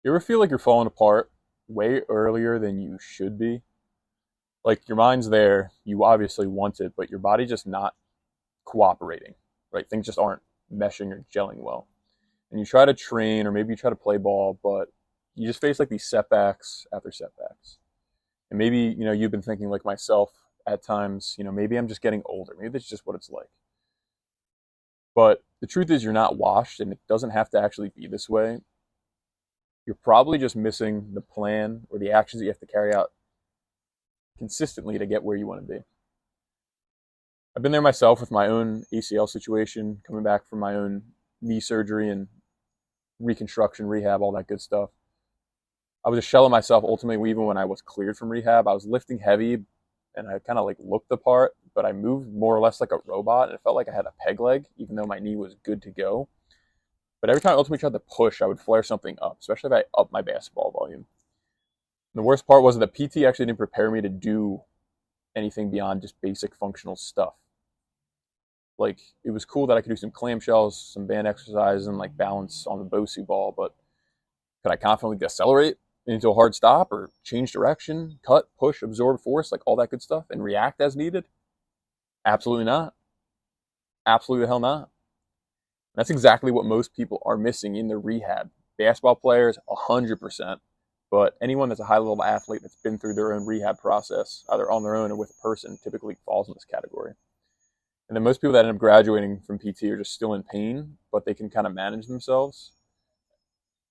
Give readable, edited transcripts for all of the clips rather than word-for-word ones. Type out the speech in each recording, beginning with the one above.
You ever feel like you're falling apart way earlier than you should be? Like your mind's there, you obviously want it, but your body just not cooperating, right? Things just aren't meshing or gelling well. And you try to train or maybe you try to play ball, but you just face like these setbacks after setbacks. And maybe, you've been thinking like myself at times, maybe I'm just getting older. Maybe that's just what it's like. But the truth is you're not washed and it doesn't have to actually be this way. You're probably just missing the plan or the actions that you have to carry out consistently to get where you want to be. I've been there myself with my own ACL situation, coming back from my own knee surgery and reconstruction, rehab, all that good stuff. I was a shell of myself ultimately, even when I was cleared from rehab. I was lifting heavy and I kind of like looked the part, but I moved more or less like a robot and it felt like I had a peg leg, even though my knee was good to go. But every time I ultimately tried to push, I would flare something up, especially if I upped my basketball volume. And the worst part was that PT actually didn't prepare me to do anything beyond just basic functional stuff. Like, it was cool that I could do some clamshells, some band exercises, and like balance on the Bosu ball, but could I confidently decelerate into a hard stop or change direction, cut, push, absorb force, like all that good stuff, and react as needed? Absolutely not. Absolutely the hell not. That's exactly what most people are missing in their rehab. Basketball players, 100%. But anyone that's a high-level athlete that's been through their own rehab process, either on their own or with a person, typically falls in this category. And then most people that end up graduating from PT are just still in pain, but they can kind of manage themselves.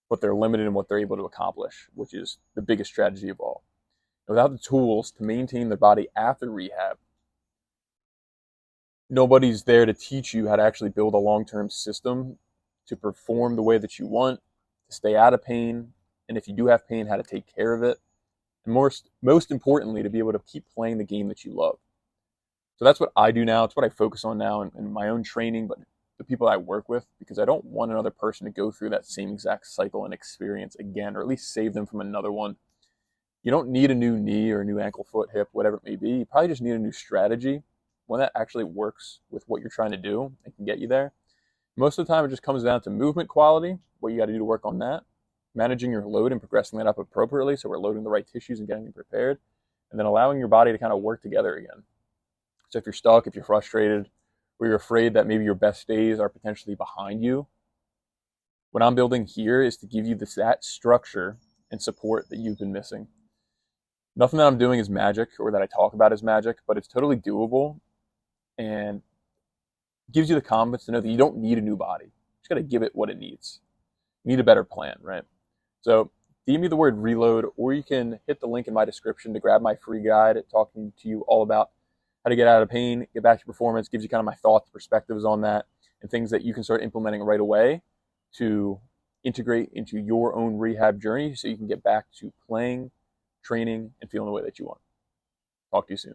But they're limited in what they're able to accomplish, which is the biggest tragedy of all. Without the tools to maintain their body after rehab, nobody's there to teach you how to actually build a long-term system to perform the way that you want, to stay out of pain, and if you do have pain, how to take care of it, and most importantly, to be able to keep playing the game that you love. So that's what I do now. It's what I focus on now in my own training, but the people I work with, because I don't want another person to go through that same exact cycle and experience again, or at least save them from another one. You don't need a new knee or a new ankle, foot, hip, whatever it may be. You probably just need a new strategy, one that actually works with what you're trying to do and can get you there. Most of the time, it just comes down to movement quality, what you got to do to work on that, managing your load and progressing that up appropriately so we're loading the right tissues and getting them prepared, and then allowing your body to kind of work together again. So if you're stuck, if you're frustrated, or you're afraid that maybe your best days are potentially behind you, what I'm building here is to give you that structure and support that you've been missing. Nothing that I'm doing is magic or that I talk about is magic, but it's totally doable and gives you the confidence to know that you don't need a new body. You just got to give it what it needs. You need a better plan, right? So DM me the word reload, or you can hit the link in my description to grab my free guide talking to you all about how to get out of pain, get back to performance, gives you kind of my thoughts, perspectives on that, and things that you can start implementing right away to integrate into your own rehab journey so you can get back to playing, training, and feeling the way that you want. Talk to you soon.